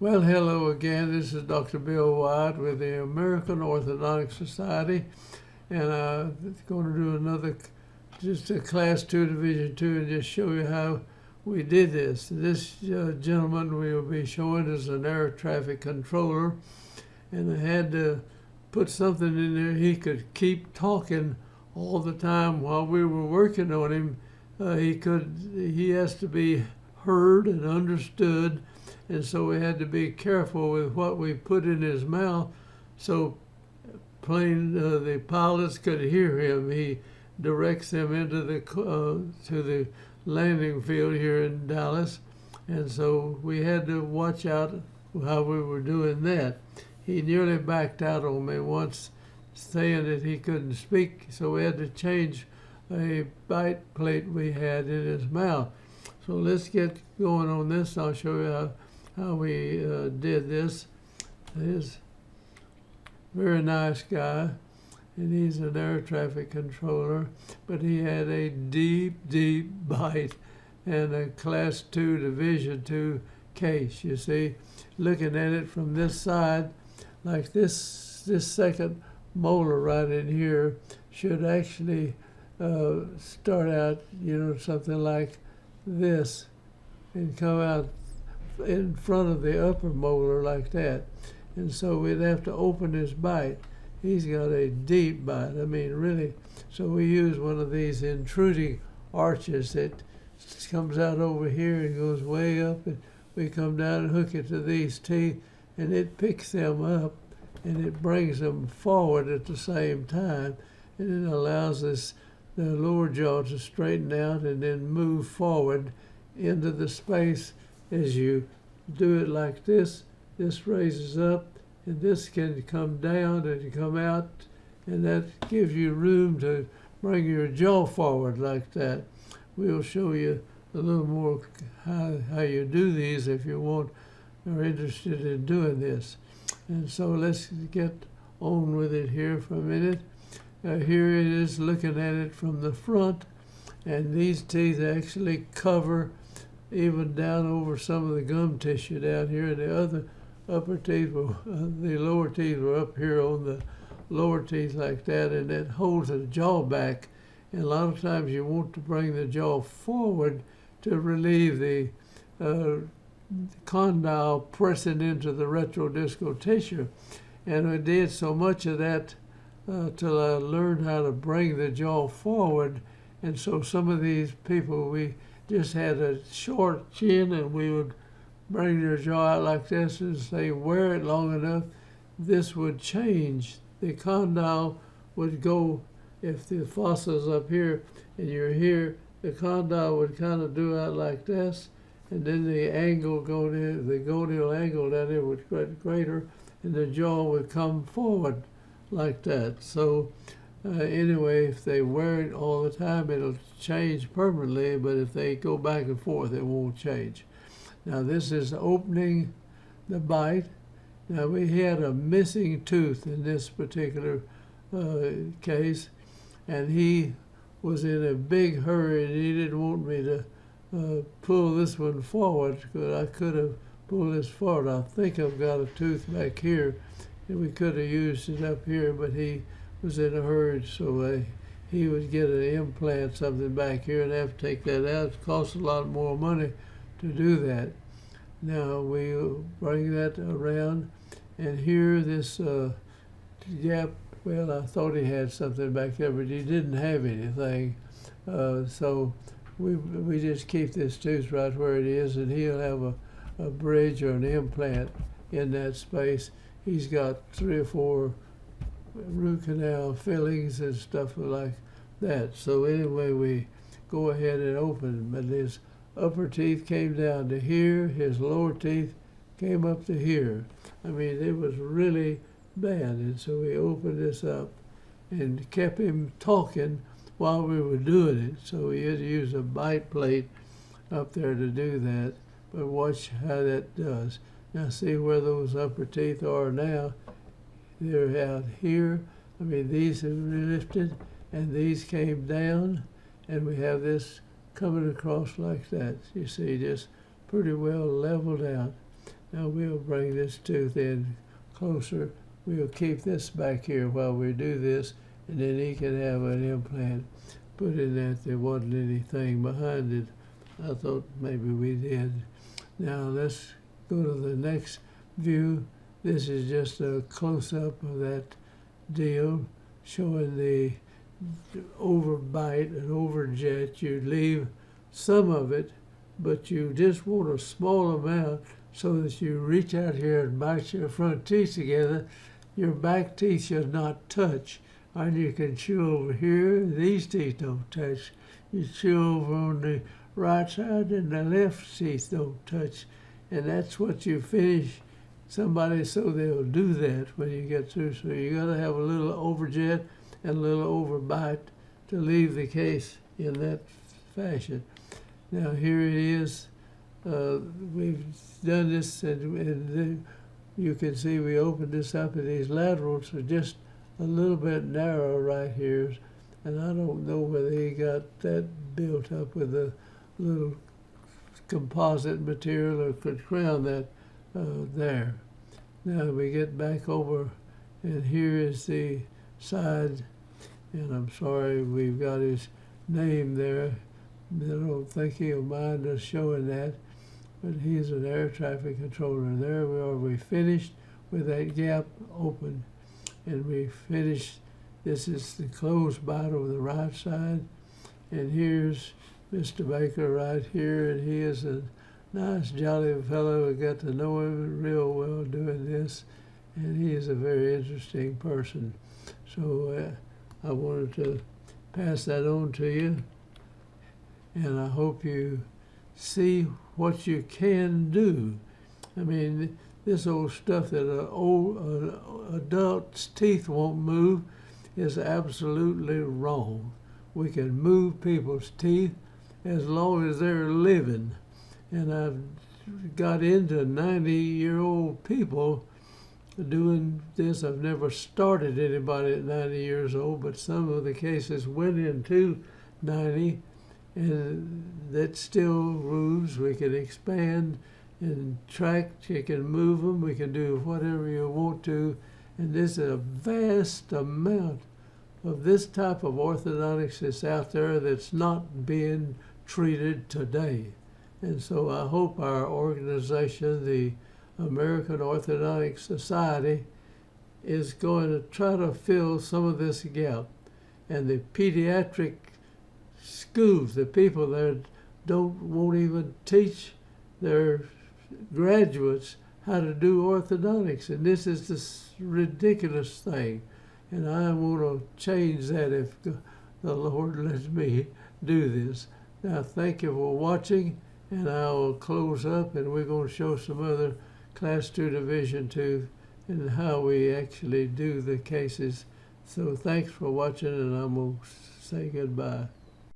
Well, hello again. This is Dr. Bill Wyatt with the American Orthodontic Society, and I'm going to do another, just a Class 2, Division 2, and just show you how we did this. This gentleman we will be showing is an air traffic controller, and I had to put something in there he could keep talking all the time while we were working on him. He has to be heard and understood, and so we had to be careful with what we put in his mouth so the pilots could hear him. He directs them into to the landing field here in Dallas, and so we had to watch out how we were doing that. He nearly backed out on me once, saying that he couldn't speak, so we had to change a bite plate we had in his mouth. So let's get going on this. I'll show you how we did this. He's a very nice guy, and he's an air traffic controller, but he had a deep bite and a Class 2 Division 2 case. You see, looking at it from this side, like this second molar right in here should actually start out, something like this and come out in front of the upper molar like that. And so we'd have to open his bite. He's got a deep bite, I mean really. So we use one of these intruding arches that comes out over here and goes way up, and we come down and hook it to these teeth, and it picks them up and it brings them forward at the same time, and it allows the lower jaw to straighten out and then move forward into the space. As you do it like this, this raises up, and this can come down and come out, and that gives you room to bring your jaw forward like that. We'll show you a little more how you do these if you are interested in doing this. And so let's get on with it here for a minute. Here it is, looking at it from the front, and these teeth actually cover even down over some of the gum tissue down here, and the other upper teeth, the lower teeth were up here on the lower teeth like that, and that holds the jaw back. And a lot of times you want to bring the jaw forward to relieve the condyle pressing into the retrodiscal tissue. And I did so much of that till I learned how to bring the jaw forward. And so some of these people, we just had a short chin, and we would bring their jaw out like this, and as they wear it long enough, this would change. The condyle would go, if the fossil's up here and you're here, the condyle would kind of do out like this, and then the angle the gonial angle down there would get greater, and the jaw would come forward like that. So anyway, if they wear it all the time, it'll change permanently, but if they go back and forth, it won't change. Now this is opening the bite. Now we had a missing tooth in this particular case, and he was in a big hurry, and he didn't want me to pull this one forward, because I could have pulled this forward. I think I've got a tooth back here, and we could have used it up here, but he was in a hurry, so he would get an implant, something back here, and have to take that out. It costs a lot more money to do that. Now we'll bring that around, and here this gap, well, I thought he had something back there, but he didn't have anything. So we just keep this tooth right where it is, and he'll have a bridge or an implant in that space. He's got 3 or 4 root canal fillings and stuff like that. So anyway, we go ahead and open, but his upper teeth came down to here, his lower teeth came up to here. I mean, it was really bad, and so we opened this up and kept him talking while we were doing it. So we had to use a bite plate up there to do that, but watch how that does. Now see where those upper teeth are now. They're out here. I mean, these have lifted, and these came down, and we have this coming across like that. You see, just pretty well leveled out. Now we'll bring this tooth in closer. We'll keep this back here while we do this, and then he can have an implant put in that. There wasn't anything behind it. I thought maybe we did. Now let's go to the next view. This is just a close-up of that deal, showing the overbite and overjet. You leave some of it, but you just want a small amount so that you reach out here and bite your front teeth together. Your back teeth should not touch. And you can chew over here. These teeth don't touch. You chew over on the right side and the left teeth don't touch. And that's what you finish somebody so they'll do that when you get through. So you got to have a little overjet and a little overbite to leave the case in that fashion. Now here it is. We've done this, and you can see we opened this up, and these laterals are just a little bit narrow right here, and I don't know whether he got that built up with a little composite material or could crown that there. Now we get back over, and here is the side, and I'm sorry we've got his name there. I don't think he'll mind us showing that, but he's an air traffic controller. And there we are. We finished with that gap open, and we finished. This is the closed bite over the right side, and here's Mr. Baker right here, and he is a nice, jolly fellow. We got to know him real well doing this, and he is a very interesting person. So I wanted to pass that on to you, and I hope you see what you can do. I mean, this old stuff that an adult's teeth won't move is absolutely wrong. We can move people's teeth as long as they're living. And I've got into 90-year-old people doing this. I've never started anybody at 90 years old, but some of the cases went into 90, and that still moves. We can expand and track, you can move them, we can do whatever you want to, and there's a vast amount of this type of orthodontics that's out there that's not being treated today. And so I hope our organization, the American Orthodontic Society, is going to try to fill some of this gap. And the pediatric schools, the people that won't even teach their graduates how to do orthodontics. And this is this ridiculous thing. And I want to change that if the Lord lets me do this. Now, thank you for watching, and I will close up, and we're going to show some other Class 2 Division 2 and how we actually do the cases. So thanks for watching, and I'm going to say goodbye.